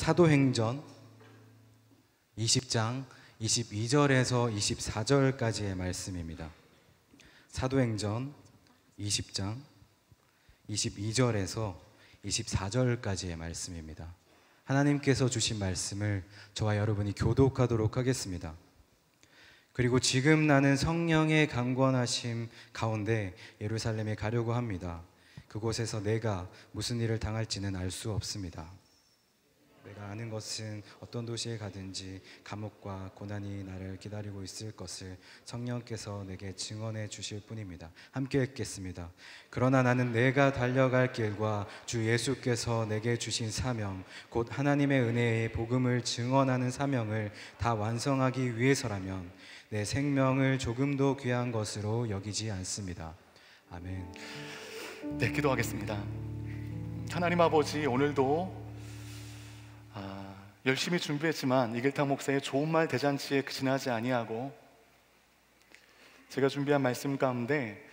사도행전 20장 22절에서 24절까지의 말씀입니다. 사도행전 20장 22절에서 24절까지의 말씀입니다. 하나님께서 주신 말씀을 저와 여러분이 교독하도록 하겠습니다. 그리고 지금 나는 성령의 강권하심 가운데 예루살렘에 가려고 합니다. 그곳에서 내가 무슨 일을 당할지는 알 수 없습니다. 내가 아는 것은 어떤 도시에 가든지 감옥과 고난이 나를 기다리고 있을 것을 성령께서 내게 증언해 주실 뿐입니다. 함께 읽겠습니다. 그러나 나는 내가 달려갈 길과 주 예수께서 내게 주신 사명, 곧 하나님의 은혜의 복음을 증언하는 사명을 다 완성하기 위해서라면 내 생명을 조금도 귀한 것으로 여기지 않습니다. 아멘. 네, 기도하겠습니다. 하나님 아버지, 오늘도 열심히 준비했지만 이길탕 목사의 좋은 말 대잔치에 지나지 아니하고 제가 준비한 말씀 가운데,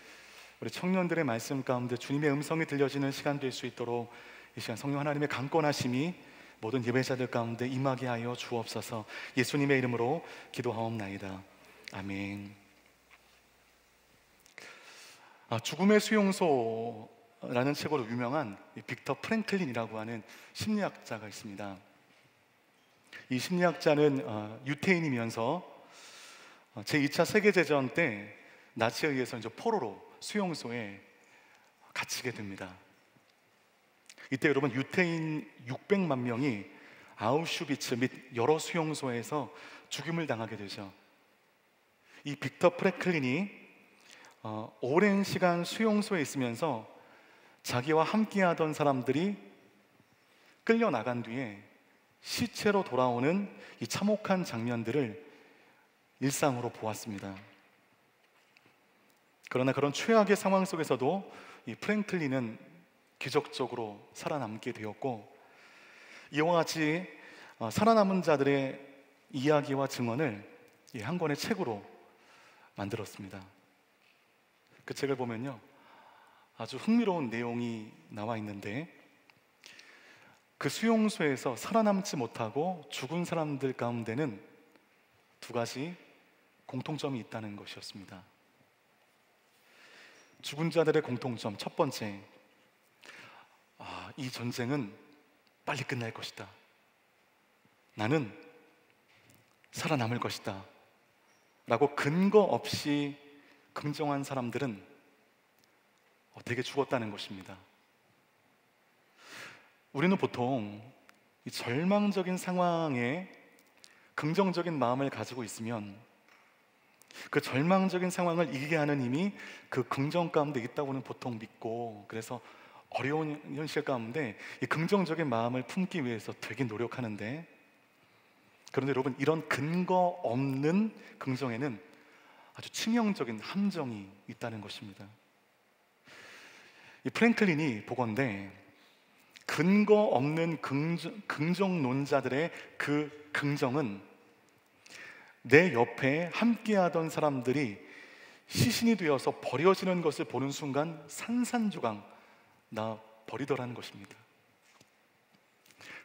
우리 청년들의 말씀 가운데 주님의 음성이 들려지는 시간 될 수 있도록 이 시간 성령 하나님의 강권하심이 모든 예배자들 가운데 임하게 하여 주옵소서. 예수님의 이름으로 기도하옵나이다. 아멘. 죽음의 수용소라는 책으로 유명한 빅터 프랭클린이라고 하는 심리학자가 있습니다. 이 심리학자는 유태인이면서 제2차 세계대전 때 나치에 의해서 이제 포로로 수용소에 갇히게 됩니다. 이때 여러분, 유태인 600만 명이 아우슈비츠 및 여러 수용소에서 죽임을 당하게 되죠. 이 빅터 프랭클린이 오랜 시간 수용소에 있으면서 자기와 함께하던 사람들이 끌려나간 뒤에 시체로 돌아오는 이 참혹한 장면들을 일상으로 보았습니다. 그러나 그런 최악의 상황 속에서도 이 프랭클린은 기적적으로 살아남게 되었고, 이와 같이 살아남은 자들의 이야기와 증언을 한 권의 책으로 만들었습니다. 그 책을 보면요, 아주 흥미로운 내용이 나와 있는데, 그 수용소에서 살아남지 못하고 죽은 사람들 가운데는 두 가지 공통점이 있다는 것이었습니다. 죽은 자들의 공통점, 첫 번째, 이 전쟁은 빨리 끝날 것이다, 나는 살아남을 것이다 라고 근거 없이 긍정한 사람들은 되게 죽었다는 것입니다. 우리는 보통 이 절망적인 상황에 긍정적인 마음을 가지고 있으면 그 절망적인 상황을 이기게 하는 힘이 그 긍정 가운데 있다고는 보통 믿고, 그래서 어려운 현실 가운데 이 긍정적인 마음을 품기 위해서 되게 노력하는데, 그런데 여러분, 이런 근거 없는 긍정에는 아주 치명적인 함정이 있다는 것입니다. 이 프랭클린이 보건대 근거 없는 긍정론자들의 그 긍정은 내 옆에 함께하던 사람들이 시신이 되어서 버려지는 것을 보는 순간 산산조각 나 버리더라는 것입니다.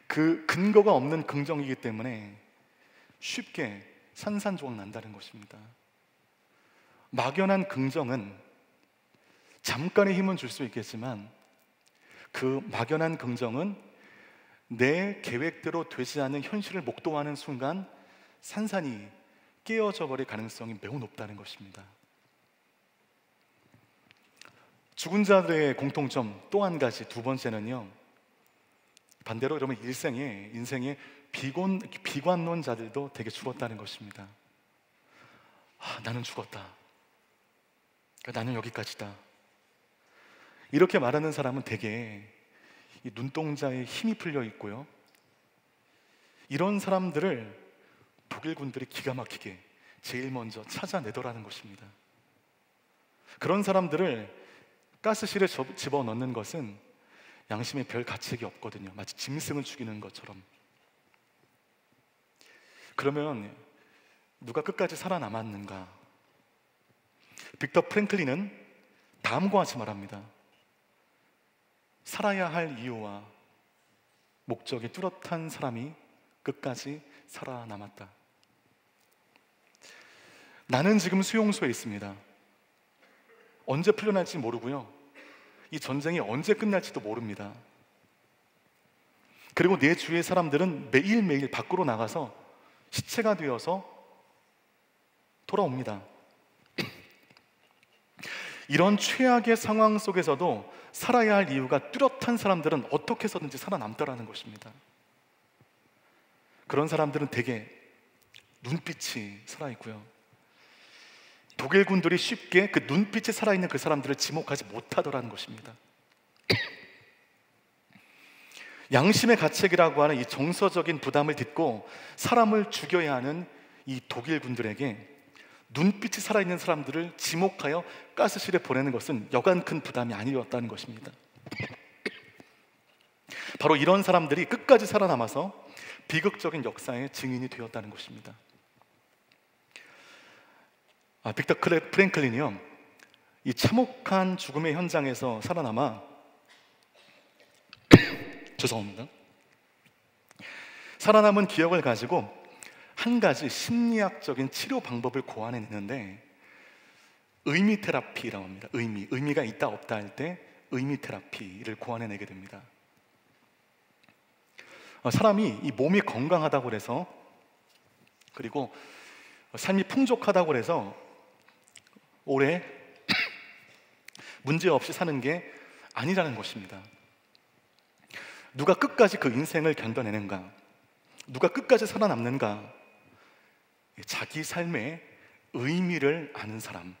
그 근거가 없는 긍정이기 때문에 쉽게 산산조각 난다는 것입니다. 막연한 긍정은 잠깐의 힘은 줄 수 있겠지만, 그 막연한 긍정은 내 계획대로 되지 않은 현실을 목도하는 순간 산산이 깨어져 버릴 가능성이 매우 높다는 것입니다. 죽은 자들의 공통점 또 한 가지, 두 번째는요, 반대로 여러분 인생의 비관론자들도 되게 죽었다는 것입니다. 나는 죽었다, 나는 여기까지다, 이렇게 말하는 사람은 대개 이 눈동자에 힘이 풀려 있고요, 이런 사람들을 독일군들이 기가 막히게 제일 먼저 찾아내더라는 것입니다. 그런 사람들을 가스실에 집어넣는 것은 양심에 별 가책이 없거든요. 마치 짐승을 죽이는 것처럼. 그러면 누가 끝까지 살아남았는가? 빅터 프랭클린은 다음과 같이 말합니다. 살아야 할 이유와 목적이 뚜렷한 사람이 끝까지 살아남았다. 나는 지금 수용소에 있습니다. 언제 풀려날지 모르고요. 이 전쟁이 언제 끝날지도 모릅니다. 그리고 내 주위의 사람들은 매일매일 밖으로 나가서 시체가 되어서 돌아옵니다. 이런 최악의 상황 속에서도 살아야 할 이유가 뚜렷한 사람들은 어떻게 해서든지 살아남더라는 것입니다. 그런 사람들은 대개 눈빛이 살아있고요, 독일군들이 쉽게 그 눈빛이 살아있는 그 사람들을 지목하지 못하더라는 것입니다. 양심의 가책이라고 하는 이 정서적인 부담을 딛고 사람을 죽여야 하는 이 독일군들에게 눈빛이 살아있는 사람들을 지목하여 가스실에 보내는 것은 여간 큰 부담이 아니었다는 것입니다. 바로 이런 사람들이 끝까지 살아남아서 비극적인 역사의 증인이 되었다는 것입니다. 빅터 프랭클린이요, 이 참혹한 죽음의 현장에서 살아남아 죄송합니다. 살아남은 기억을 가지고 한 가지 심리학적인 치료 방법을 고안해냈는데, 의미 테라피라고 합니다. 의미가 있다 없다 할 때 의미 테라피를 고안해내게 됩니다. 사람이 이 몸이 건강하다고 해서, 그리고 삶이 풍족하다고 해서 오래 문제없이 사는 게 아니라는 것입니다. 누가 끝까지 그 인생을 견뎌내는가, 누가 끝까지 살아남는가, 자기 삶의 의미를 아는 사람,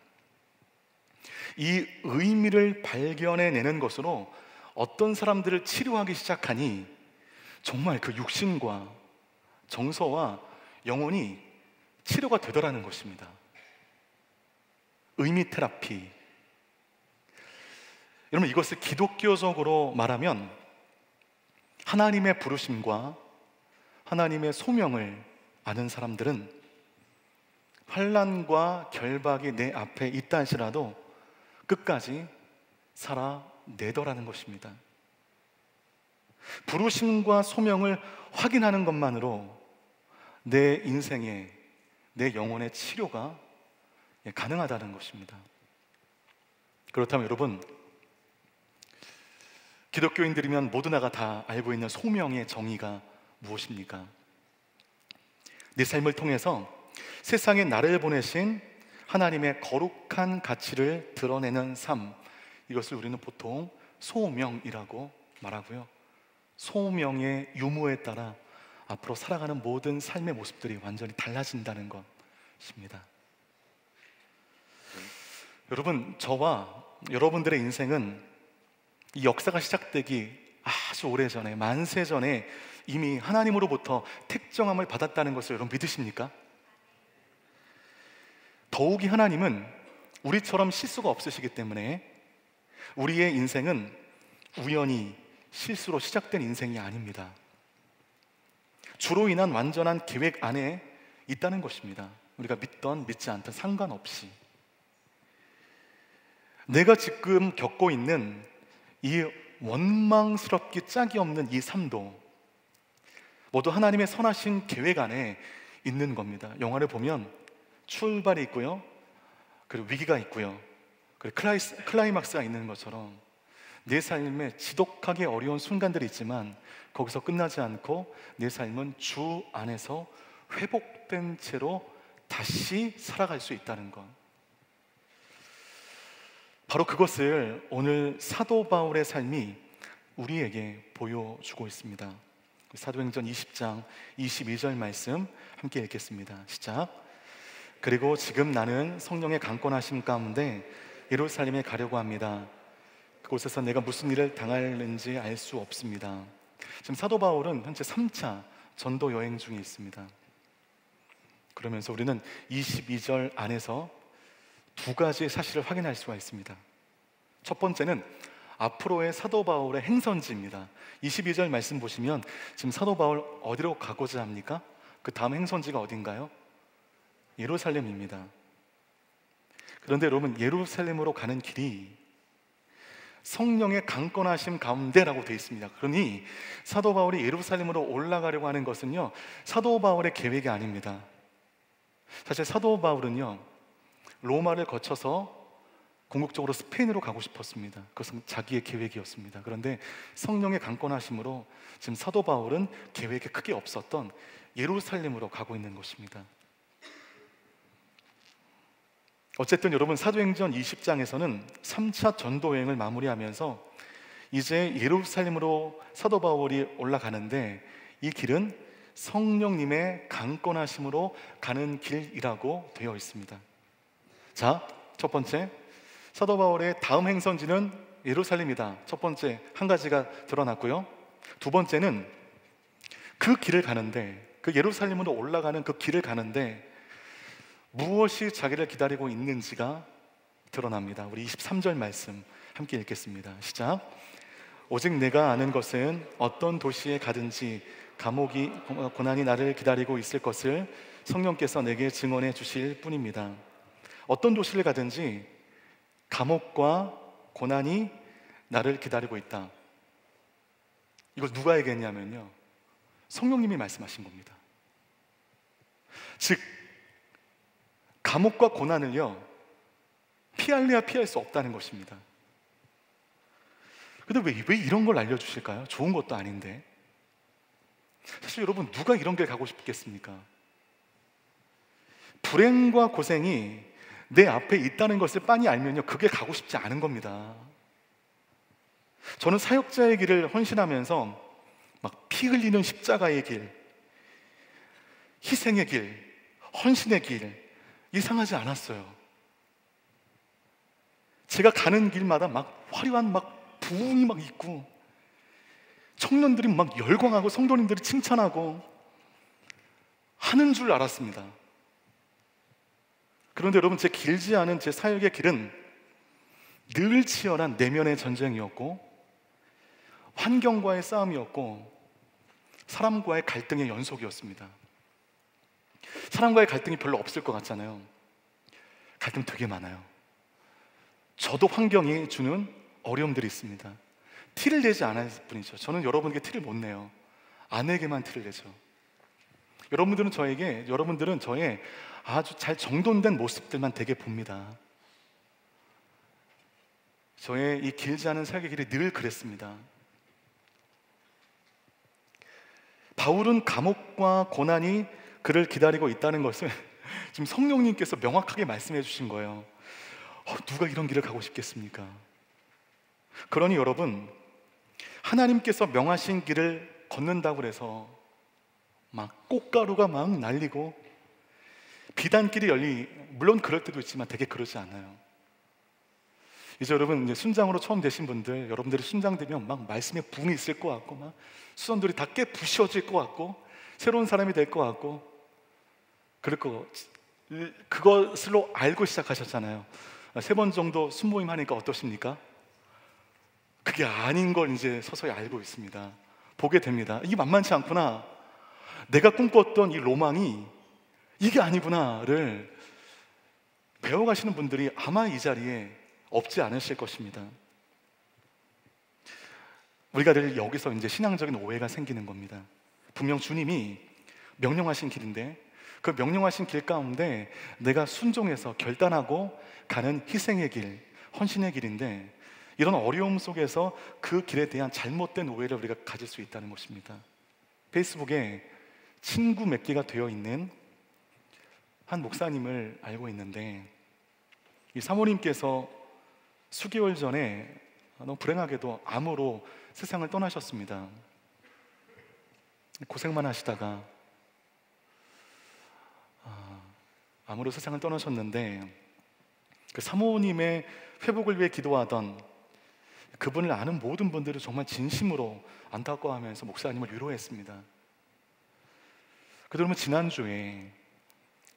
이 의미를 발견해내는 것으로 어떤 사람들을 치료하기 시작하니 정말 그 육신과 정서와 영혼이 치료가 되더라는 것입니다. 의미 테라피. 여러분, 이것을 기독교적으로 말하면 하나님의 부르심과 하나님의 소명을 아는 사람들은 환난과 결박이 내 앞에 있다 할지라도 끝까지 살아내더라는 것입니다. 부르심과 소명을 확인하는 것만으로 내 인생의, 내 영혼의 치료가 가능하다는 것입니다. 그렇다면 여러분, 기독교인들이면 모두나가 다 알고 있는 소명의 정의가 무엇입니까? 내 삶을 통해서 세상에 나를 보내신 하나님의 거룩한 가치를 드러내는 삶, 이것을 우리는 보통 소명이라고 말하고요, 소명의 유무에 따라 앞으로 살아가는 모든 삶의 모습들이 완전히 달라진다는 것입니다. 여러분, 저와 여러분들의 인생은 이 역사가 시작되기 아주 오래전에, 만세 전에 이미 하나님으로부터 택정함을 받았다는 것을 여러분 믿으십니까? 더욱이 하나님은 우리처럼 실수가 없으시기 때문에 우리의 인생은 우연히 실수로 시작된 인생이 아닙니다. 주로 인한 완전한 계획 안에 있다는 것입니다. 우리가 믿던 믿지 않던 상관없이 내가 지금 겪고 있는 이 원망스럽기 짝이 없는 이 삶도 모두 하나님의 선하신 계획 안에 있는 겁니다. 영화를 보면 출발이 있고요, 그리고 위기가 있고요, 그리고 클라이막스가 있는 것처럼 내 삶에 지독하게 어려운 순간들이 있지만 거기서 끝나지 않고 내 삶은 주 안에서 회복된 채로 다시 살아갈 수 있다는 것, 바로 그것을 오늘 사도 바울의 삶이 우리에게 보여주고 있습니다. 사도행전 20장 22절 말씀 함께 읽겠습니다. 시작. 그리고 지금 나는 성령의 강권하심 가운데 예루살렘에 가려고 합니다. 그곳에서 내가 무슨 일을 당할는지 알 수 없습니다. 지금 사도 바울은 현재 3차 전도 여행 중에 있습니다. 그러면서 우리는 22절 안에서 두 가지의 사실을 확인할 수가 있습니다. 첫 번째는 앞으로의 사도 바울의 행선지입니다. 22절 말씀 보시면 지금 사도 바울 어디로 가고자 합니까? 그 다음 행선지가 어딘가요? 예루살렘입니다. 그런데 여러분, 예루살렘으로 가는 길이 성령의 강권하심 가운데라고 되어 있습니다. 그러니 사도 바울이 예루살렘으로 올라가려고 하는 것은요, 사도 바울의 계획이 아닙니다. 사실 사도 바울은요, 로마를 거쳐서 궁극적으로 스페인으로 가고 싶었습니다. 그것은 자기의 계획이었습니다. 그런데 성령의 강권하심으로 지금 사도 바울은 계획이 크게 없었던 예루살렘으로 가고 있는 것입니다. 어쨌든 여러분, 사도행전 20장에서는 3차 전도 여행을 마무리하면서 이제 예루살렘으로 사도 바울이 올라가는데, 이 길은 성령님의 강권하심으로 가는 길이라고 되어 있습니다. 자, 첫 번째, 사도 바울의 다음 행선지는 예루살렘이다. 첫 번째 한 가지가 드러났고요. 두 번째는 그 길을 가는데, 그 예루살렘으로 올라가는 그 길을 가는데 무엇이 자기를 기다리고 있는지가 드러납니다. 우리 23절 말씀 함께 읽겠습니다. 시작. 오직 내가 아는 것은 어떤 도시에 가든지 감옥이 고난이 나를 기다리고 있을 것을 성령께서 내게 증언해 주실 뿐입니다. 어떤 도시를 가든지 감옥과 고난이 나를 기다리고 있다. 이걸 누가 얘기했냐면요, 성령님이 말씀하신 겁니다. 즉, 감옥과 고난을요, 피할래야 피할 수 없다는 것입니다. 근데 왜 이런 걸 알려주실까요? 좋은 것도 아닌데. 사실 여러분, 누가 이런 길 가고 싶겠습니까? 불행과 고생이 내 앞에 있다는 것을 빤히 알면요, 그게 가고 싶지 않은 겁니다. 저는 사역자의 길을 헌신하면서 막 피 흘리는 십자가의 길, 희생의 길, 헌신의 길 이상하지 않았어요. 제가 가는 길마다 막 화려한 막 부흥이 막 있고, 청년들이 막 열광하고 성도님들이 칭찬하고 하는 줄 알았습니다. 그런데 여러분, 제 길지 않은 제 사역의 길은 늘 치열한 내면의 전쟁이었고, 환경과의 싸움이었고, 사람과의 갈등의 연속이었습니다. 사람과의 갈등이 별로 없을 것 같잖아요. 갈등 되게 많아요. 저도 환경이 주는 어려움들이 있습니다. 티를 내지 않을 뿐이죠. 저는 여러분에게 티를 못 내요. 아내에게만 티를 내죠. 여러분들은 저의 아주 잘 정돈된 모습들만 되게 봅니다. 저의 이 길지 않은 사역의 길이 늘 그랬습니다. 바울은 감옥과 고난이 그를 기다리고 있다는 것을 지금 성령님께서 명확하게 말씀해 주신 거예요. 누가 이런 길을 가고 싶겠습니까? 그러니 여러분, 하나님께서 명하신 길을 걷는다고 해서 막 꽃가루가 막 날리고 비단길이 물론 그럴 때도 있지만 되게 그러지 않아요. 이제 여러분, 이제 순장으로 처음 되신 분들, 여러분들이 순장되면 막 말씀에 분이 있을 것 같고, 막 수선들이 다 깨 부셔질 것 같고, 새로운 사람이 될 것 같고, 그것으로 알고 시작하셨잖아요. 3번 정도 순모임 하니까 어떠십니까? 그게 아닌 걸 이제 서서히 알고 있습니다. 보게 됩니다. 이게 만만치 않구나. 내가 꿈꿨던 이 로망이 이게 아니구나를 배워가시는 분들이 아마 이 자리에 없지 않으실 것입니다. 우리가 늘 여기서 이제 신앙적인 오해가 생기는 겁니다. 분명 주님이 명령하신 길인데, 그 명령하신 길 가운데 내가 순종해서 결단하고 가는 희생의 길, 헌신의 길인데, 이런 어려움 속에서 그 길에 대한 잘못된 오해를 우리가 가질 수 있다는 것입니다. 페이스북에 친구 맺기가 되어 있는 한 목사님을 알고 있는데, 이 사모님께서 수개월 전에 너무 불행하게도 암으로 세상을 떠나셨습니다. 고생만 하시다가 암으로 세상을 떠나셨는데, 그 사모님의 회복을 위해 기도하던 그분을 아는 모든 분들은 정말 진심으로 안타까워하면서 목사님을 위로했습니다. 그러면 지난주에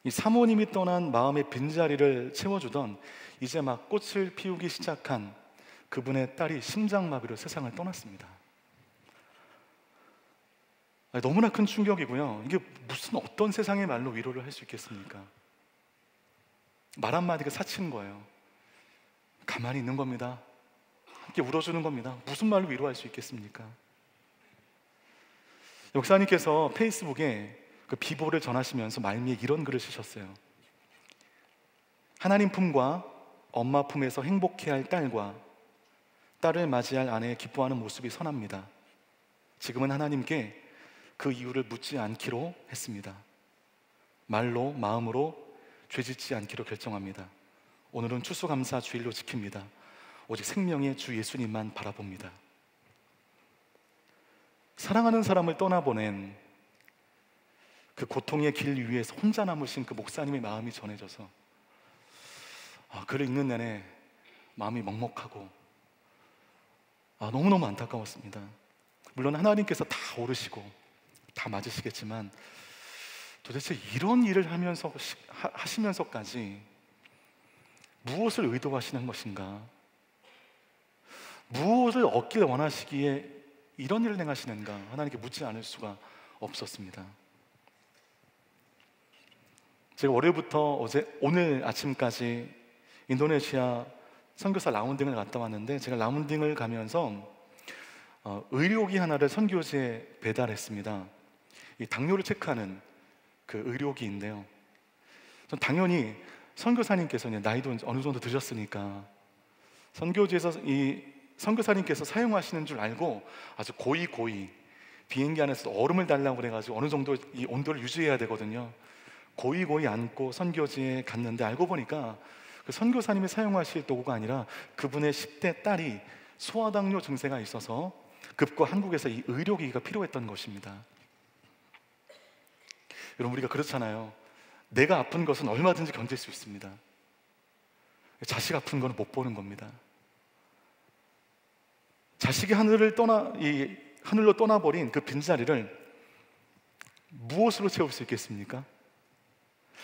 이 사모님이 떠난 마음의 빈자리를 채워주던, 이제 막 꽃을 피우기 시작한 그분의 딸이 심장마비로 세상을 떠났습니다. 너무나 큰 충격이고요. 이게 무슨 어떤 세상의 말로 위로를 할 수 있겠습니까? 말 한마디가 사치는 거예요. 가만히 있는 겁니다. 이렇게 울어주는 겁니다. 무슨 말로 위로할 수 있겠습니까? 목사님께서 페이스북에 그 비보를 전하시면서 말미에 이런 글을 쓰셨어요. 하나님 품과 엄마 품에서 행복해할 딸과 딸을 맞이할 아내의 기뻐하는 모습이 선합니다. 지금은 하나님께 그 이유를 묻지 않기로 했습니다. 말로 마음으로 죄짓지 않기로 결정합니다. 오늘은 추수감사 주일로 지킵니다. 오직 생명의 주 예수님만 바라봅니다. 사랑하는 사람을 떠나보낸 그 고통의 길 위에서 혼자 남으신 그 목사님의 마음이 전해져서 글을 읽는 내내 마음이 먹먹하고 너무너무 안타까웠습니다. 물론 하나님께서 다 오르시고 다 맞으시겠지만 도대체 이런 일을 하시면서까지 무엇을 의도하시는 것인가? 무엇을 얻길 원하시기에 이런 일을 행하시는가? 하나님께 묻지 않을 수가 없었습니다. 제가 월요일부터 오늘 아침까지 인도네시아 선교사 라운딩을 갔다 왔는데, 제가 라운딩을 가면서 의료기 하나를 선교지에 배달했습니다. 이 당뇨를 체크하는 그 의료기인데요, 전 당연히 선교사님께서는 나이도 어느 정도 드셨으니까 선교지에서 이 선교사님께서 사용하시는 줄 알고 아주 고이 비행기 안에서 얼음을 달라고 그래가지고 어느 정도 이 온도를 유지해야 되거든요. 고이 안고 선교지에 갔는데 알고 보니까 그 선교사님이 사용하실 도구가 아니라 그분의 10대 딸이 소아당뇨 증세가 있어서 급과 한국에서 이 의료기기가 필요했던 것입니다. 여러분, 우리가 그렇잖아요. 내가 아픈 것은 얼마든지 견딜 수 있습니다. 자식 아픈 건 못 보는 겁니다. 자식이 하늘로 떠나버린 그 빈자리를 무엇으로 채울 수 있겠습니까?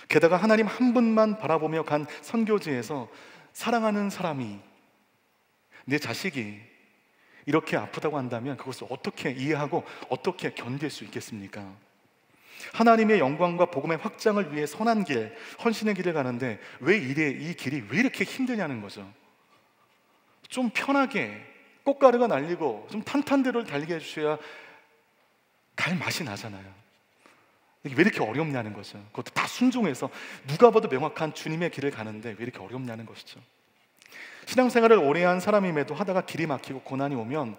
게다가 하나님 한 분만 바라보며 간 선교지에서 사랑하는 사람이, 내 자식이 이렇게 아프다고 한다면 그것을 어떻게 이해하고 어떻게 견딜 수 있겠습니까? 하나님의 영광과 복음의 확장을 위해 선한 길, 헌신의 길을 가는데 왜 이 길이 왜 이렇게 힘드냐는 거죠. 좀 편하게 꽃가루가 날리고 좀 탄탄대로를 달리게 해주셔야 갈 맛이 나잖아요. 이게 왜 이렇게 어렵냐는 거죠. 그것도 다 순종해서 누가 봐도 명확한 주님의 길을 가는데 왜 이렇게 어렵냐는 것이죠. 신앙생활을 오래 한 사람임에도 하다가 길이 막히고 고난이 오면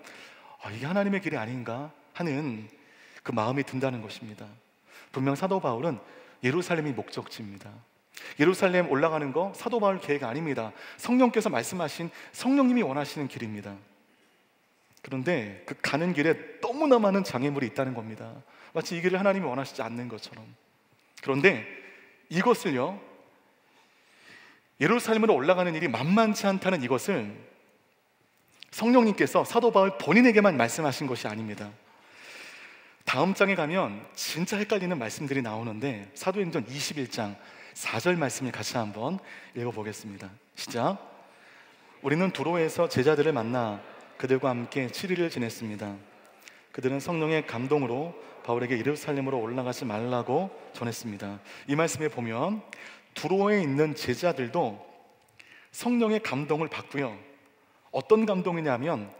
이게 하나님의 길이 아닌가 하는 그 마음이 든다는 것입니다. 분명 사도 바울은 예루살렘이 목적지입니다. 예루살렘 올라가는 거 사도 바울 계획 아닙니다. 성령께서 말씀하신, 성령님이 원하시는 길입니다. 그런데 그 가는 길에 너무나 많은 장애물이 있다는 겁니다. 마치 이 길을 하나님이 원하시지 않는 것처럼. 그런데 이것을요, 예루살렘으로 올라가는 일이 만만치 않다는 이것을 성령님께서 사도 바울 본인에게만 말씀하신 것이 아닙니다. 다음 장에 가면 진짜 헷갈리는 말씀들이 나오는데, 사도행전 21장 4절 말씀을 같이 한번 읽어보겠습니다. 시작. 우리는 두로에서 제자들을 만나 그들과 함께 7일을 지냈습니다. 그들은 성령의 감동으로 바울에게 예루살렘으로 올라가지 말라고 전했습니다. 이 말씀에 보면 두로에 있는 제자들도 성령의 감동을 받고요, 어떤 감동이냐면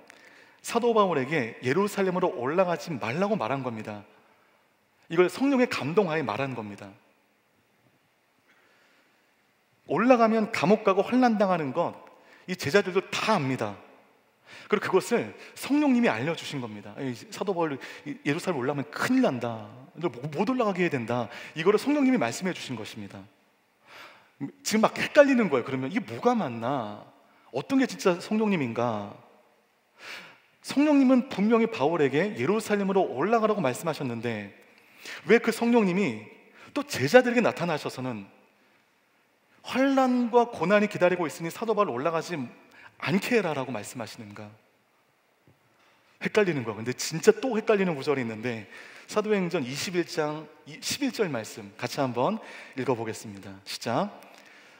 사도 바울에게 예루살렘으로 올라가지 말라고 말한 겁니다. 이걸 성령의 감동하에 말한 겁니다. 올라가면 감옥 가고 환난당하는 것, 이 제자들도 다 압니다. 그리고 그것을 성령님이 알려주신 겁니다. 사도 바울 예루살렘 올라가면 큰일 난다, 못 올라가게 해야 된다, 이거를 성령님이 말씀해 주신 것입니다. 지금 막 헷갈리는 거예요. 그러면 이게 뭐가 맞나? 어떤 게 진짜 성령님인가? 성령님은 분명히 바울에게 예루살렘으로 올라가라고 말씀하셨는데 왜 그 성령님이 또 제자들에게 나타나셔서는 환난과 고난이 기다리고 있으니 사도 바울 올라가지 않게 해라라고 말씀하시는가? 헷갈리는 거예요. 근데 진짜 또 헷갈리는 구절이 있는데, 사도행전 21장 11절 말씀 같이 한번 읽어보겠습니다. 시작.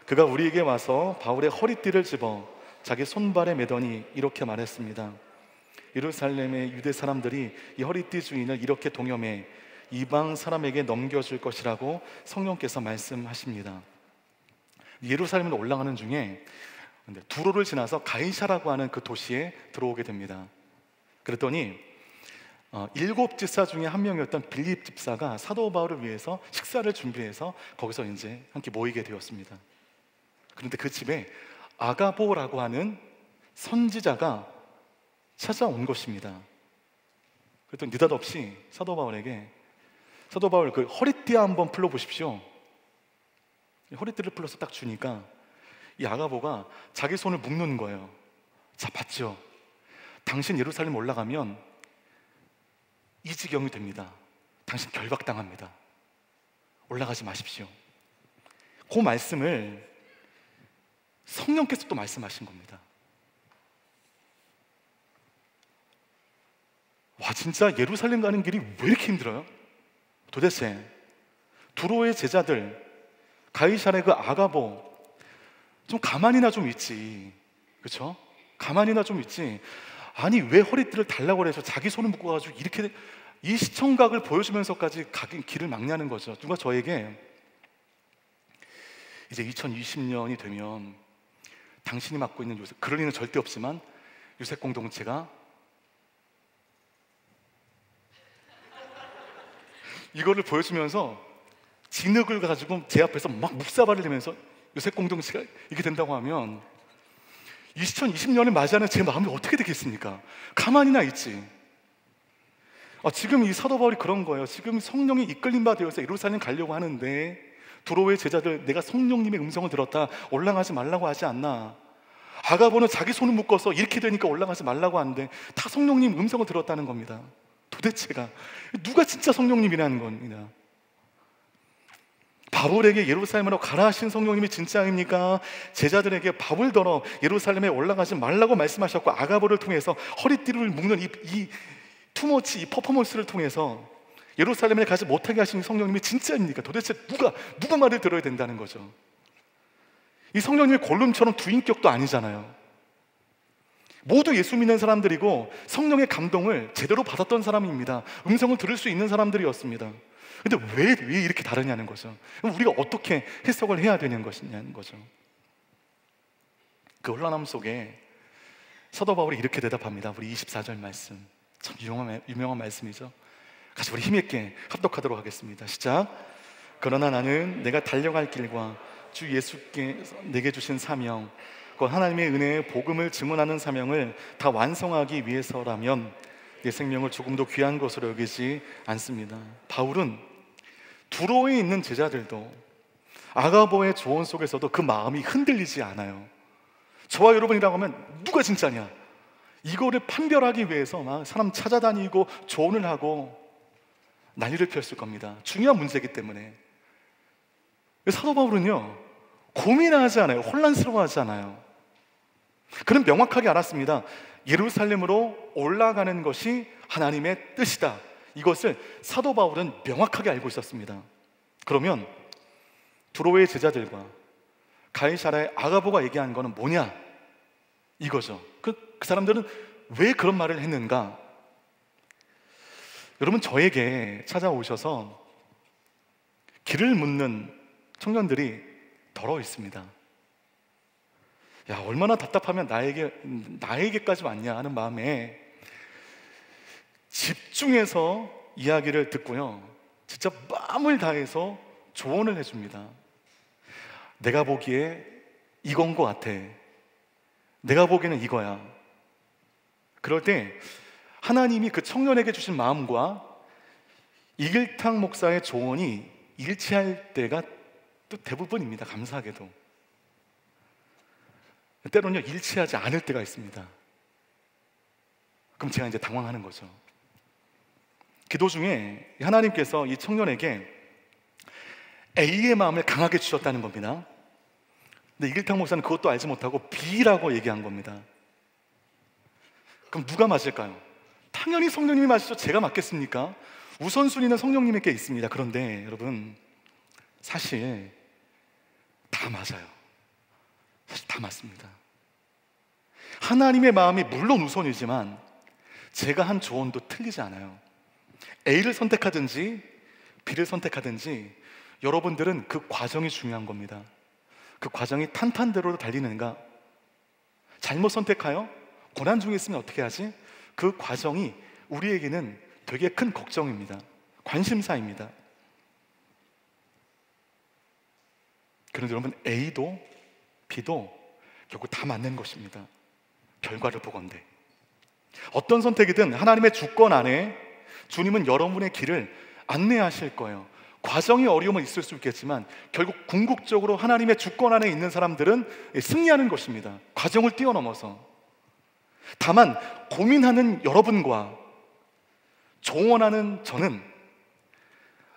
그가 우리에게 와서 바울의 허리띠를 집어 자기 손발에 매더니 이렇게 말했습니다. 예루살렘의 유대 사람들이 이 허리띠 주인을 이렇게 동염해 이방 사람에게 넘겨줄 것이라고 성령께서 말씀하십니다. 예루살렘으로 올라가는 중에 근데 두로를 지나서 가이사라고 하는 그 도시에 들어오게 됩니다. 그랬더니 7 집사 중에 한 명이었던 빌립 집사가 사도 바울을 위해서 식사를 준비해서 거기서 이제 함께 모이게 되었습니다. 그런데 그 집에 아가보라고 하는 선지자가 찾아온 것입니다. 그랬더니 느닷없이 사도 바울에게, 사도 바울 그 허리띠 한번 풀러 보십시오. 허리띠를 풀러서 딱 주니까 이 아가보가 자기 손을 묶는 거예요. 자, 봤죠? 당신 예루살렘 올라가면 이 지경이 됩니다. 당신 결박당합니다. 올라가지 마십시오. 그 말씀을 성령께서 또 말씀하신 겁니다. 와, 진짜 예루살렘 가는 길이 왜 이렇게 힘들어요? 도대체 두로의 제자들, 가이사의 그 아가보, 좀 가만히나 좀 있지, 그렇죠? 가만히나 좀 있지. 아니, 왜 허리띠를 달라고 해서 자기 손을 묶어가지고 이렇게 이 시청각을 보여주면서까지 가긴 길을 막냐는 거죠. 누가 저에게 이제 2020년이 되면 당신이 맡고 있는 요셉, 그럴 리는 절대 없지만 요셉 공동체가 이거를 보여주면서 진흙을 가지고 제 앞에서 막 묵사발을 내면서 요셉 공동체가 이렇게 된다고 하면 2020년을 맞이하는 제 마음이 어떻게 되겠습니까? 가만히나 있지. 지금 이 사도 바울이 그런 거예요. 지금 성령이 이끌림 바 되어서 예루살렘 가려고 하는데 두로의 제자들, 내가 성령님의 음성을 들었다, 올라가지 말라고 하지 않나? 아가보는 자기 손을 묶어서 이렇게 되니까 올라가지 말라고 하는데 다 성령님 음성을 들었다는 겁니다. 도대체가 누가 진짜 성령님이라는 겁니다. 바울에게 예루살렘으로 가라 하신 성령님이 진짜 아닙니까? 제자들에게 바울더러 예루살렘에 올라가지 말라고 말씀하셨고, 아가보를 통해서 허리띠를 묶는 이 투머치, 이 퍼포먼스를 통해서 예루살렘에 가지 못하게 하신 성령님이 진짜입니까? 도대체 누가 말을 들어야 된다는 거죠. 이 성령님이 골룸처럼 두인격도 아니잖아요. 모두 예수 믿는 사람들이고 성령의 감동을 제대로 받았던 사람입니다. 음성을 들을 수 있는 사람들이었습니다. 근데 왜 이렇게 다르냐는 거죠. 그럼 우리가 어떻게 해석을 해야 되는 것이냐는 거죠. 그 혼란함 속에 사도 바울이 이렇게 대답합니다. 우리 24절 말씀, 참 유명한 말씀이죠. 같이 우리 힘있게 합독하도록 하겠습니다. 시작. 그러나 나는 내가 달려갈 길과 주 예수께서 내게 주신 사명, 곧 하나님의 은혜의 복음을 증언하는 사명을 다 완성하기 위해서라면 내 생명을 조금도 귀한 것으로 여기지 않습니다. 바울은 두로에 있는 제자들도 아가보의 조언 속에서도 그 마음이 흔들리지 않아요. 저와 여러분이라고 하면 누가 진짜냐, 이거를 판별하기 위해서 막 사람 찾아다니고 조언을 하고 난리를 피웠을 겁니다. 중요한 문제이기 때문에. 사도 바울은요, 고민하지 않아요. 혼란스러워하지 않아요. 그는 명확하게 알았습니다. 예루살렘으로 올라가는 것이 하나님의 뜻이다. 이것을 사도 바울은 명확하게 알고 있었습니다. 그러면 두로의 제자들과 가이사라의 아가보가 얘기한 거는 뭐냐? 이거죠. 그 사람들은 왜 그런 말을 했는가? 여러분, 저에게 찾아오셔서 길을 묻는 청년들이 더러 있습니다. 야, 얼마나 답답하면 나에게까지 왔냐 하는 마음에 집중해서 이야기를 듣고요, 진짜 마음을 다해서 조언을 해줍니다. 내가 보기에 이건 것 같아. 내가 보기에는 이거야. 그럴 때 하나님이 그 청년에게 주신 마음과 이길탕 목사의 조언이 일치할 때가 또 대부분입니다. 감사하게도. 때로는요, 일치하지 않을 때가 있습니다. 그럼 제가 이제 당황하는 거죠. 기도 중에 하나님께서 이 청년에게 A의 마음을 강하게 주셨다는 겁니다. 근데 이길탕 목사는 그것도 알지 못하고 B라고 얘기한 겁니다. 그럼 누가 맞을까요? 당연히 성령님이 맞으시죠. 제가 맞겠습니까? 우선순위는 성령님에게 있습니다. 그런데 여러분, 사실 다 맞아요. 사실 다 맞습니다. 하나님의 마음이 물론 우선이지만 제가 한 조언도 틀리지 않아요. A를 선택하든지 B를 선택하든지 여러분들은 그 과정이 중요한 겁니다. 그 과정이 탄탄대로 달리는가, 잘못 선택하여 고난 중에 있으면 어떻게 하지? 그 과정이 우리에게는 되게 큰 걱정입니다. 관심사입니다. 그런데 여러분, A도 B도 결국 다 맞는 것입니다. 결과를 보건대 어떤 선택이든 하나님의 주권 안에 주님은 여러분의 길을 안내하실 거예요. 과정이 어려움은 있을 수 있겠지만 결국 궁극적으로 하나님의 주권 안에 있는 사람들은 승리하는 것입니다. 과정을 뛰어넘어서. 다만 고민하는 여러분과 조언하는 저는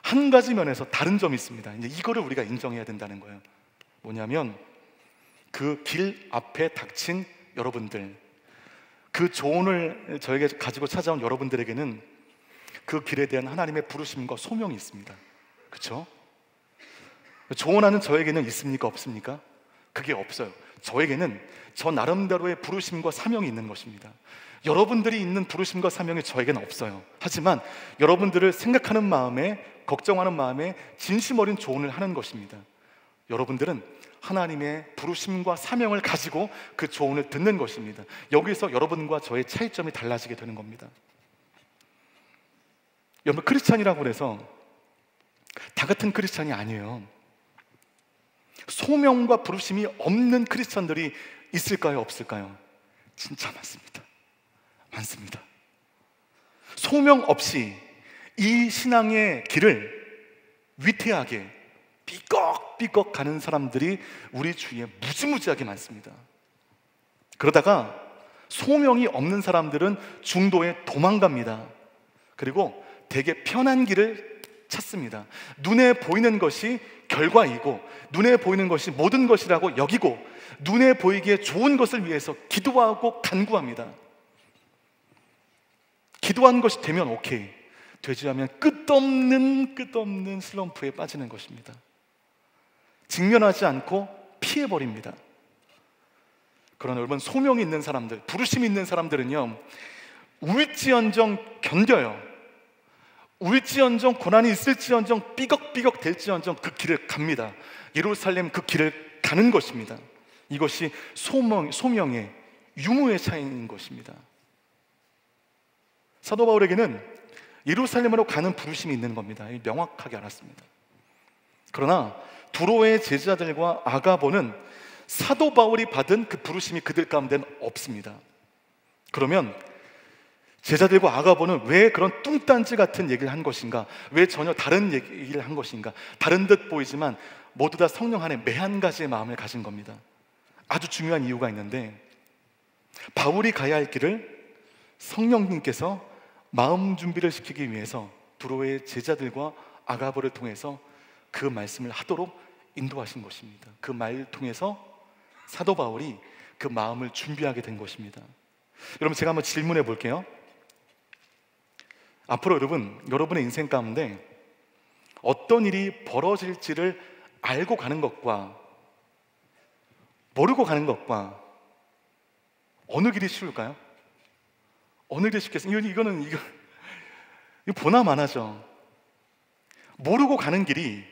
한 가지 면에서 다른 점이 있습니다. 이제 이거를 우리가 인정해야 된다는 거예요. 뭐냐면 그 길 앞에 닥친 여러분들, 그 조언을 저에게 가지고 찾아온 여러분들에게는 그 길에 대한 하나님의 부르심과 소명이 있습니다. 그렇죠? 조언하는 저에게는 있습니까? 없습니까? 그게 없어요. 저에게는 저 나름대로의 부르심과 사명이 있는 것입니다. 여러분들이 있는 부르심과 사명이 저에게는 없어요. 하지만 여러분들을 생각하는 마음에, 걱정하는 마음에 진심 어린 조언을 하는 것입니다. 여러분들은 하나님의 부르심과 사명을 가지고 그 조언을 듣는 것입니다. 여기서 여러분과 저의 차이점이 달라지게 되는 겁니다. 여러분, 크리스찬이라고 해서 다 같은 크리스찬이 아니에요. 소명과 부르심이 없는 크리스찬들이 있을까요? 없을까요? 진짜 많습니다. 많습니다. 소명 없이 이 신앙의 길을 위태하게 삐걱삐걱 가는 사람들이 우리 주위에 무지무지하게 많습니다. 그러다가 소명이 없는 사람들은 중도에 도망갑니다. 그리고 되게 편한 길을 찾습니다. 눈에 보이는 것이 결과이고 눈에 보이는 것이 모든 것이라고 여기고 눈에 보이기에 좋은 것을 위해서 기도하고 간구합니다. 기도한 것이 되면 오케이, 되지 않으면 끝없는 슬럼프에 빠지는 것입니다. 직면하지 않고 피해버립니다. 그러나 여러분, 소명이 있는 사람들, 부르심이 있는 사람들은요, 울지언정 견뎌요. 울지언정 고난이 있을지언정 삐걱삐걱 될지언정 그 길을 갑니다. 예루살렘 그 길을 가는 것입니다. 이것이 소명의 유무의 차이인 것입니다. 사도 바울에게는 예루살렘으로 가는 부르심이 있는 겁니다. 명확하게 알았습니다. 그러나 두로의 제자들과 아가보는 사도 바울이 받은 그 부르심이 그들 가운데는 없습니다. 그러면 제자들과 아가보는 왜 그런 뚱딴지 같은 얘기를 한 것인가? 왜 전혀 다른 얘기를 한 것인가? 다른 듯 보이지만 모두 다 성령 안에 매한 가지의 마음을 가진 겁니다. 아주 중요한 이유가 있는데, 바울이 가야 할 길을 성령님께서 마음 준비를 시키기 위해서 두로의 제자들과 아가보를 통해서 그 말씀을 하도록 인도하신 것입니다. 그 말을 통해서 사도 바울이 그 마음을 준비하게 된 것입니다. 여러분, 제가 한번 질문해 볼게요. 앞으로 여러분의 인생 가운데 어떤 일이 벌어질지를 알고 가는 것과 모르고 가는 것과 어느 길이 쉬울까요? 어느 길이 쉽겠습니까? 이거는 보나마나죠. 모르고 가는 길이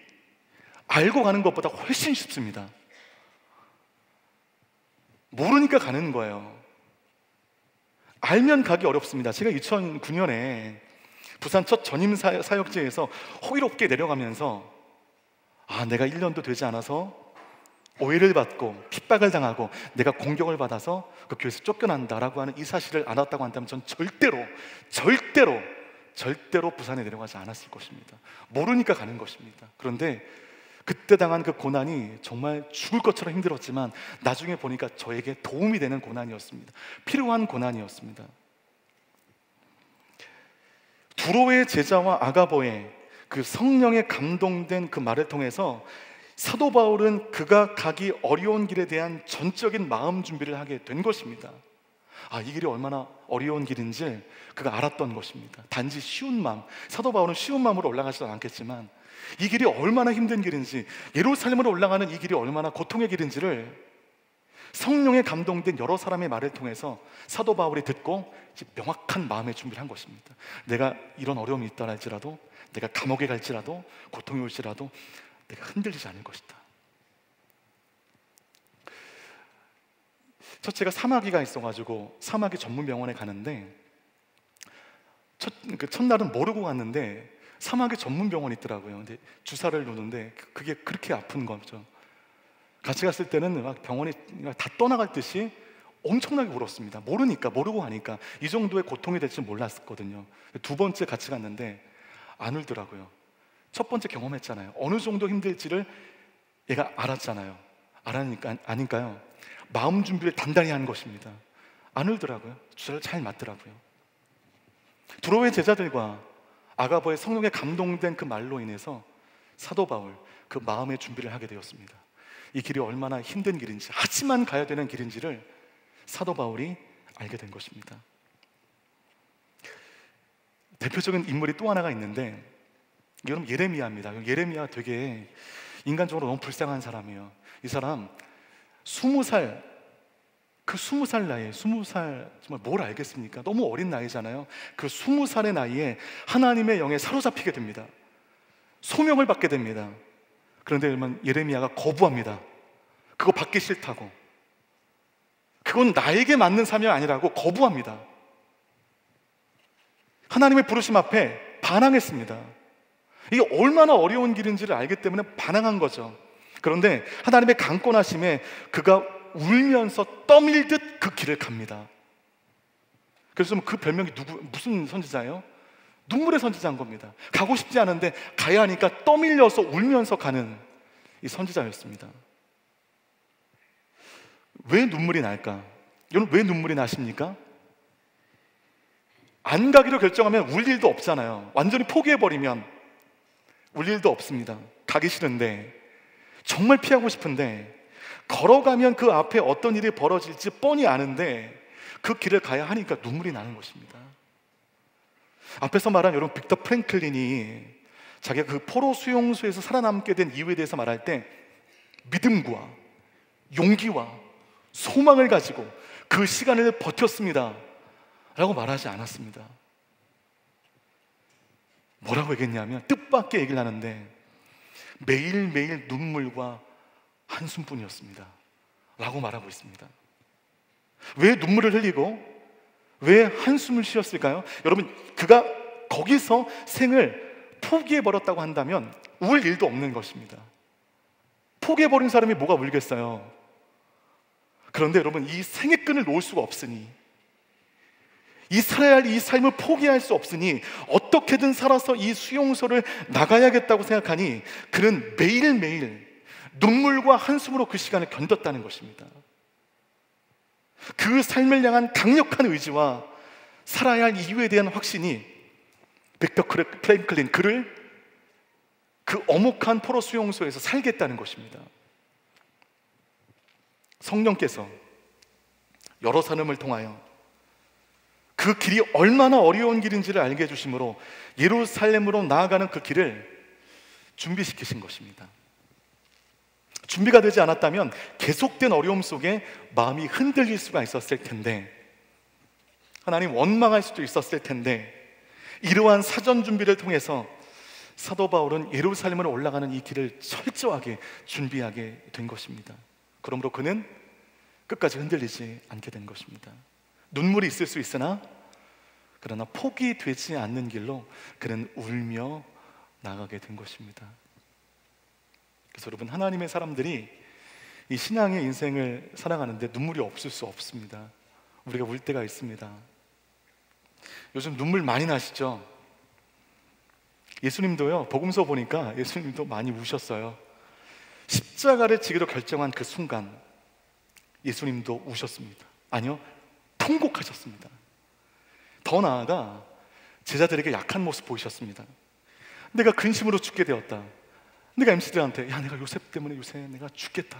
알고 가는 것보다 훨씬 쉽습니다. 모르니까 가는 거예요. 알면 가기 어렵습니다. 제가 2009년에 부산 첫 전임 사역지에서 호의롭게 내려가면서 내가 1년도 되지 않아서 오해를 받고 핍박을 당하고 내가 공격을 받아서 그 교회에서 쫓겨난다라고 하는 이 사실을 알았다고 한다면 전 절대로 부산에 내려가지 않았을 것입니다. 모르니까 가는 것입니다. 그런데 그때 당한 그 고난이 정말 죽을 것처럼 힘들었지만 나중에 보니까 저에게 도움이 되는 고난이었습니다. 필요한 고난이었습니다. 두로의 제자와 아가보의 그 성령에 감동된 그 말을 통해서 사도 바울은 그가 가기 어려운 길에 대한 전적인 마음 준비를 하게 된 것입니다. 이 길이 얼마나 어려운 길인지 그가 알았던 것입니다. 단지 쉬운 마음, 사도 바울은 쉬운 마음으로 올라가지도 않겠지만 이 길이 얼마나 힘든 길인지, 예루살렘으로 올라가는 이 길이 얼마나 고통의 길인지를 성령에 감동된 여러 사람의 말을 통해서 사도 바울이 듣고 명확한 마음의 준비를 한 것입니다. 내가 이런 어려움이 있다 할지라도, 내가 감옥에 갈지라도, 고통이 올지라도 내가 흔들리지 않을 것이다. 첫째가 사마귀가 있어가지고 사마귀 전문 병원에 가는데 첫날은 모르고 갔는데 사마귀 전문 병원이 있더라고요. 근데 주사를 놓는데 그게 그렇게 아픈 거죠. 같이 갔을 때는 막 병원이 다 떠나갈 듯이 엄청나게 울었습니다. 모르고 하니까 이 정도의 고통이 될 줄 몰랐거든요. 두 번째 같이 갔는데 안 울더라고요. 첫 번째 경험했잖아요. 어느 정도 힘들지를 얘가 알았잖아요. 아니까요. 마음 준비를 단단히 한 것입니다. 안 울더라고요. 주사를 잘 맞더라고요. 두로의 제자들과 아가버의 성령에 감동된 그 말로 인해서 사도 바울 그 마음의 준비를 하게 되었습니다. 이 길이 얼마나 힘든 길인지, 하지만 가야 되는 길인지를 사도 바울이 알게 된 것입니다. 대표적인 인물이 또 하나가 있는데 여러분 예레미야입니다. 예레미야 되게 인간적으로 너무 불쌍한 사람이에요. 이 사람 20살, 그 20살 나이에 20살 정말 뭘 알겠습니까? 너무 어린 나이잖아요. 그 20살의 나이에 하나님의 영에 사로잡히게 됩니다. 소명을 받게 됩니다. 그런데 여러분 예레미야가 거부합니다. 그거 받기 싫다고. 그건 나에게 맞는 사명이 아니라고 거부합니다. 하나님의 부르심 앞에 반항했습니다. 이게 얼마나 어려운 길인지를 알기 때문에 반항한 거죠. 그런데 하나님의 강권하심에 그가 울면서 떠밀듯 그 길을 갑니다. 그래서 그 별명이 무슨 선지자예요? 눈물의 선지자인 겁니다. 가고 싶지 않은데 가야 하니까 떠밀려서 울면서 가는 이 선지자였습니다. 왜 눈물이 날까? 여러분 왜 눈물이 나십니까? 안 가기로 결정하면 울 일도 없잖아요. 완전히 포기해버리면 울 일도 없습니다. 가기 싫은데, 정말 피하고 싶은데, 걸어가면 그 앞에 어떤 일이 벌어질지 뻔히 아는데 그 길을 가야 하니까 눈물이 나는 것입니다. 앞에서 말한 여러분 빅터 프랭클린이 자기가 그 포로 수용소에서 살아남게 된 이유에 대해서 말할 때 믿음과 용기와 소망을 가지고 그 시간을 버텼습니다 라고 말하지 않았습니다. 뭐라고 얘기했냐면 뜻밖의 얘기를 하는데 매일매일 눈물과 한숨뿐이었습니다 라고 말하고 있습니다. 왜 눈물을 흘리고 왜 한숨을 쉬었을까요? 여러분 그가 거기서 생을 포기해버렸다고 한다면 울 일도 없는 것입니다. 포기해버린 사람이 뭐가 울겠어요? 그런데 여러분 이 생의 끈을 놓을 수가 없으니, 이 살아야 할 이 삶을 포기할 수 없으니 어떻게든 살아서 이 수용소를 나가야겠다고 생각하니 그는 매일매일 눈물과 한숨으로 그 시간을 견뎠다는 것입니다. 그 삶을 향한 강력한 의지와 살아야 할 이유에 대한 확신이 빅터 프랭클린 그를 그 엄혹한 포로 수용소에서 살겠다는 것입니다. 성령께서 여러 사람을 통하여 그 길이 얼마나 어려운 길인지를 알게 해주심으로 예루살렘으로 나아가는 그 길을 준비시키신 것입니다. 준비가 되지 않았다면 계속된 어려움 속에 마음이 흔들릴 수가 있었을 텐데, 하나님 원망할 수도 있었을 텐데, 이러한 사전 준비를 통해서 사도 바울은 예루살렘으로 올라가는 이 길을 철저하게 준비하게 된 것입니다. 그러므로 그는 끝까지 흔들리지 않게 된 것입니다. 눈물이 있을 수 있으나 그러나 포기되지 않는 길로 그는 울며 나가게 된 것입니다. 그래서 여러분 하나님의 사람들이 이 신앙의 인생을 살아가는데 눈물이 없을 수 없습니다. 우리가 울 때가 있습니다. 요즘 눈물 많이 나시죠? 예수님도요, 복음서 보니까 예수님도 많이 우셨어요. 십자가를 지기로 결정한 그 순간 예수님도 우셨습니다. 아니요, 통곡하셨습니다. 더 나아가 제자들에게 약한 모습 보이셨습니다. 내가 근심으로 죽게 되었다. 내가 MC들한테 내가 요셉 때문에 요새 내가 죽겠다,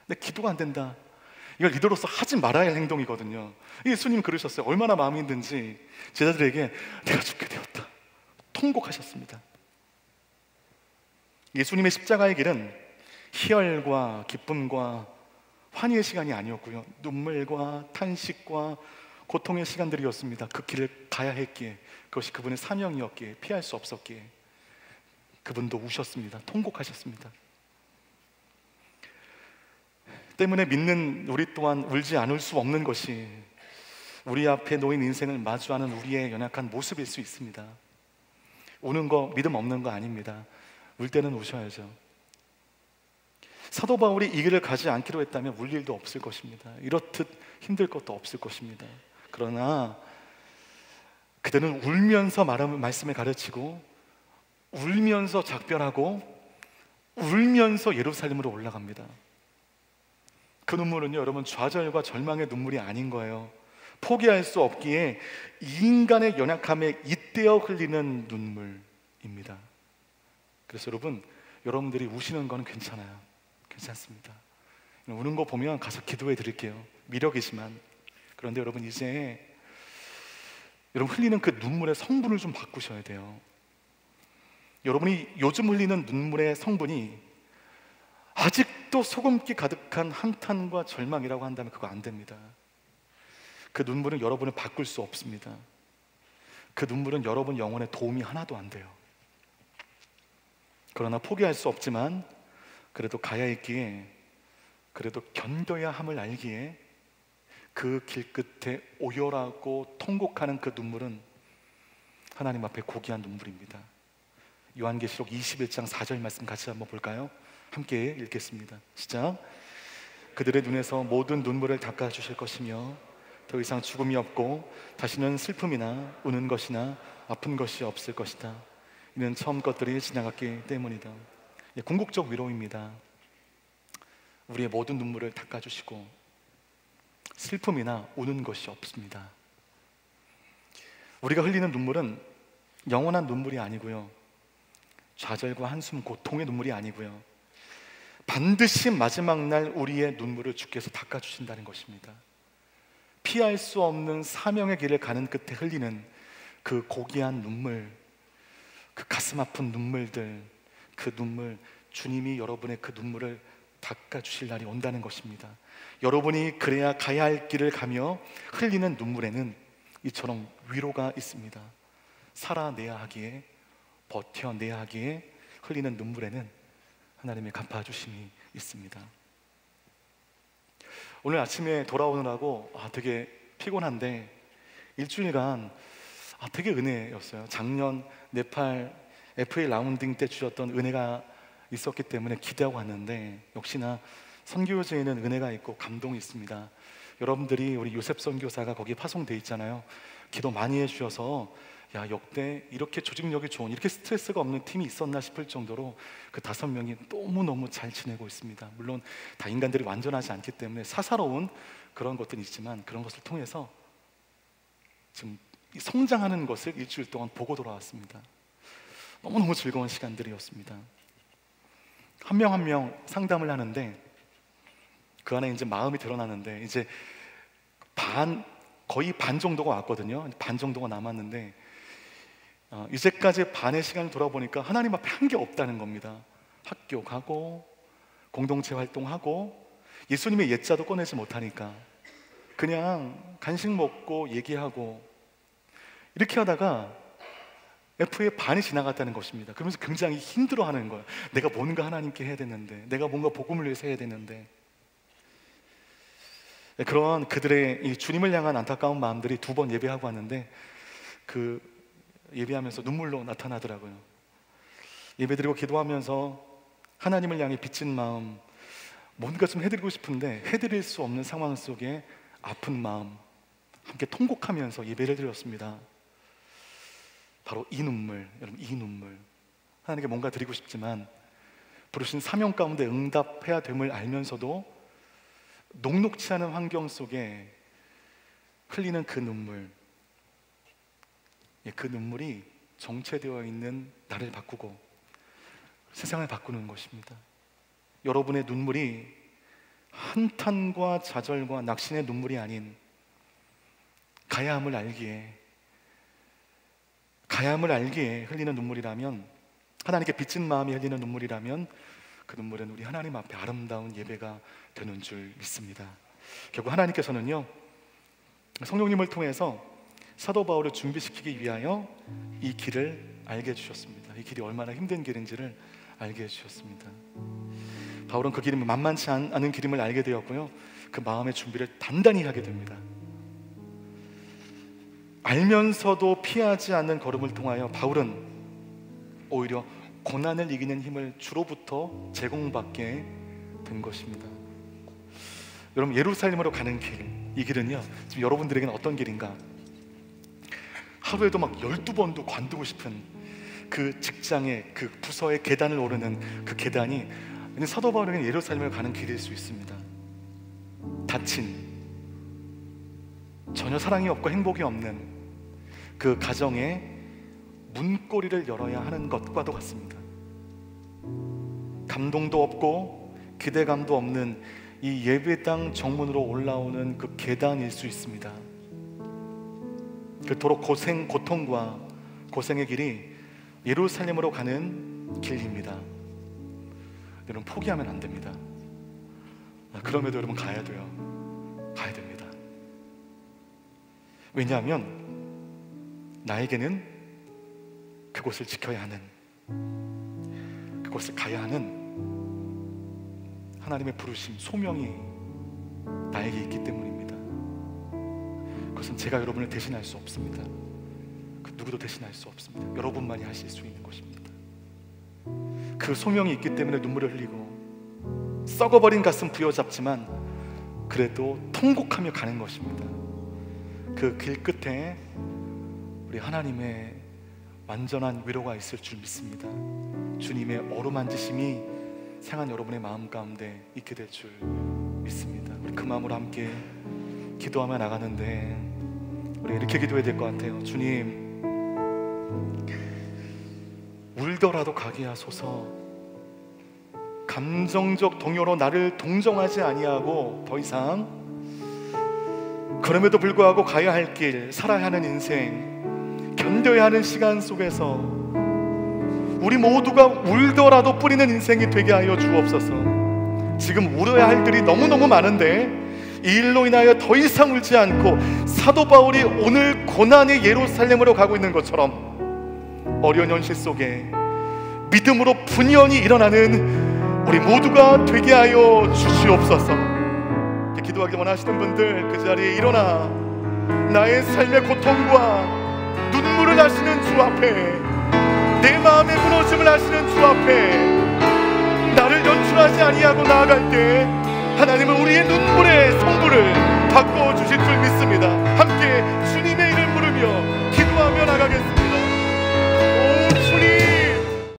내 기도가 안 된다, 이걸 리더로서 하지 말아야 할 행동이거든요. 예수님 그러셨어요. 얼마나 마음이 힘든지 제자들에게 내가 죽게 되었다 통곡하셨습니다. 예수님의 십자가의 길은 희열과 기쁨과 환희의 시간이 아니었고요, 눈물과 탄식과 고통의 시간들이었습니다. 그 길을 가야 했기에, 그것이 그분의 사명이었기에, 피할 수 없었기에 그분도 우셨습니다. 통곡하셨습니다. 때문에 믿는 우리 또한 울지 않을 수 없는 것이 우리 앞에 놓인 인생을 마주하는 우리의 연약한 모습일 수 있습니다. 우는 거 믿음 없는 거 아닙니다. 울 때는 우셔야죠. 사도 바울이 이 길을 가지 않기로 했다면 울 일도 없을 것입니다. 이렇듯 힘들 것도 없을 것입니다. 그러나 그들은 울면서 말씀을 가르치고, 울면서 작별하고, 울면서 예루살렘으로 올라갑니다. 그 눈물은요, 여러분, 좌절과 절망의 눈물이 아닌 거예요. 포기할 수 없기에 이 인간의 연약함에 잇대어 흘리는 눈물입니다. 그래서 여러분들이 우시는 거는 괜찮아요. 괜찮습니다. 우는 거 보면 가서 기도해 드릴게요. 미력이지만. 그런데 여러분, 이제 여러분 흘리는 그 눈물의 성분을 좀 바꾸셔야 돼요. 여러분이 요즘 흘리는 눈물의 성분이 아직도 소금기 가득한 한탄과 절망이라고 한다면 그거 안 됩니다. 그 눈물은 여러분을 바꿀 수 없습니다. 그 눈물은 여러분 영혼에 도움이 하나도 안 돼요. 그러나 포기할 수 없지만 그래도 가야 했기에, 그래도 견뎌야 함을 알기에 그 길 끝에 오열하고 통곡하는 그 눈물은 하나님 앞에 고귀한 눈물입니다. 요한계시록 21장 4절 말씀 같이 한번 볼까요? 함께 읽겠습니다. 시작. 그들의 눈에서 모든 눈물을 닦아주실 것이며 더 이상 죽음이 없고 다시는 슬픔이나 우는 것이나 아픈 것이 없을 것이다. 이는 처음 것들이 지나갔기 때문이다. 궁극적 위로입니다. 우리의 모든 눈물을 닦아주시고 슬픔이나 우는 것이 없습니다. 우리가 흘리는 눈물은 영원한 눈물이 아니고요, 좌절과 한숨, 고통의 눈물이 아니고요, 반드시 마지막 날 우리의 눈물을 주께서 닦아주신다는 것입니다. 피할 수 없는 사명의 길을 가는 끝에 흘리는 그 고귀한 눈물, 그 가슴 아픈 눈물들, 그 눈물, 주님이 여러분의 그 눈물을 닦아주실 날이 온다는 것입니다. 여러분이 그래야 가야 할 길을 가며 흘리는 눈물에는 이처럼 위로가 있습니다. 살아내야 하기에, 버텨내야 하기에 흘리는 눈물에는 하나님의 갚아주심이 있습니다. 오늘 아침에 돌아오느라고 되게 피곤한데 일주일간 되게 은혜였어요. 작년 네팔 FA 라운딩 때 주셨던 은혜가 있었기 때문에 기대하고 왔는데 역시나 선교제에는 은혜가 있고 감동이 있습니다. 여러분들이 우리 요셉 선교사가 거기에 파송돼 있잖아요. 기도 많이 해주셔서 역대 이렇게 조직력이 좋은, 이렇게 스트레스가 없는 팀이 있었나 싶을 정도로 그 5명이 너무너무 잘 지내고 있습니다. 물론 다 인간들이 완전하지 않기 때문에 사사로운 그런 것들이 있지만 그런 것을 통해서 지금 성장하는 것을 일주일 동안 보고 돌아왔습니다. 너무너무 즐거운 시간들이었습니다. 한 명 한 명 상담을 하는데 그 안에 이제 마음이 드러나는데 이제 거의 반 정도가 왔거든요. 반 정도가 남았는데 이제까지 반의 시간을 돌아보니까 하나님 앞에 한 게 없다는 겁니다. 학교 가고 공동체 활동하고 예수님의 옛자도 꺼내지 못하니까 그냥 간식 먹고 얘기하고 이렇게 하다가 F의 반이 지나갔다는 것입니다. 그러면서 굉장히 힘들어하는 거예요. 내가 뭔가 하나님께 해야 되는데, 내가 뭔가 복음을 위해서 해야 되는데. 그런 그들의 이 주님을 향한 안타까운 마음들이 2번 예배하고 왔는데 그 예배하면서 눈물로 나타나더라고요. 예배드리고 기도하면서 하나님을 향해 빚진 마음, 뭔가 좀 해드리고 싶은데 해드릴 수 없는 상황 속에 아픈 마음 함께 통곡하면서 예배를 드렸습니다. 바로 이 눈물, 여러분, 이 눈물. 하나님께 뭔가 드리고 싶지만 부르신 사명 가운데 응답해야 됨을 알면서도 녹록치 않은 환경 속에 흘리는 그 눈물, 그 눈물이 정체되어 있는 나를 바꾸고 세상을 바꾸는 것입니다. 여러분의 눈물이 한탄과 좌절과 낙심의 눈물이 아닌 가야 함을 알기에 흘리는 눈물이라면, 하나님께 빚진 마음이 흘리는 눈물이라면 그 눈물은 우리 하나님 앞에 아름다운 예배가 되는 줄 믿습니다. 결국 하나님께서는요, 성령님을 통해서 사도 바울을 준비시키기 위하여 이 길을 알게 해주셨습니다. 이 길이 얼마나 힘든 길인지를 알게 해주셨습니다. 바울은 그 길이 만만치 않은 길임을 알게 되었고요, 그 마음의 준비를 단단히 하게 됩니다. 알면서도 피하지 않는 걸음을 통하여 바울은 오히려 고난을 이기는 힘을 주로부터 제공받게 된 것입니다. 여러분, 예루살렘으로 가는 길, 이 길은요, 지금 여러분들에게는 어떤 길인가? 하루에도 막 12번도 관두고 싶은 그 직장의 그 부서의 계단을 오르는 그 계단이 사도 바울에게는 예루살렘을 가는 길일 수 있습니다. 다친, 전혀 사랑이 없고 행복이 없는 그 가정의 문고리를 열어야 하는 것과도 같습니다. 감동도 없고 기대감도 없는 이 예배당 정문으로 올라오는 그 계단일 수 있습니다. 그토록 고통과 고생의 길이 예루살렘으로 가는 길입니다. 여러분, 포기하면 안 됩니다. 그럼에도 여러분 가야 돼요. 가야 됩니다. 왜냐하면 나에게는 그곳을 지켜야 하는, 그곳을 가야 하는 하나님의 부르심, 소명이 나에게 있기 때문입니다. 그것은 제가 여러분을 대신할 수 없습니다. 그 누구도 대신할 수 없습니다. 여러분만이 하실 수 있는 것입니다. 그 소명이 있기 때문에 눈물을 흘리고 썩어버린 가슴 부여잡지만 그래도 통곡하며 가는 것입니다. 그 길 끝에 우리 하나님의 완전한 위로가 있을 줄 믿습니다. 주님의 어루만지심이 상한 여러분의 마음 가운데 있게 될 줄 믿습니다. 우리 그 마음으로 함께 기도하며 나가는데, 우리 이렇게 기도해야 될 것 같아요. 주님, 울더라도 가게 하소서. 감정적 동요로 나를 동정하지 아니하고 더 이상, 그럼에도 불구하고 가야 할 길, 살아야 하는 인생, 견뎌야 하는 시간 속에서 우리 모두가 울더라도 뿌리는 인생이 되게 하여 주옵소서. 지금 울어야 할 일이 너무너무 많은데 이 일로 인하여 더 이상 울지 않고 사도 바울이 오늘 고난의 예루살렘으로 가고 있는 것처럼 어려운 현실 속에 믿음으로 분연히 일어나는 우리 모두가 되게 하여 주시옵소서. 기도하기 원하시는 분들, 그 자리에 일어나 나의 삶의 고통과 눈물을 하시는 주 앞에, 내 마음의 무너짐을 하시는 주 앞에 나를 연출하지 아니하고 나아갈 때 하나님은 우리의 눈물의 성부를 바꿔주실 줄 믿습니다. 함께 주님의 이름 부르며 기도하며 나가겠습니다.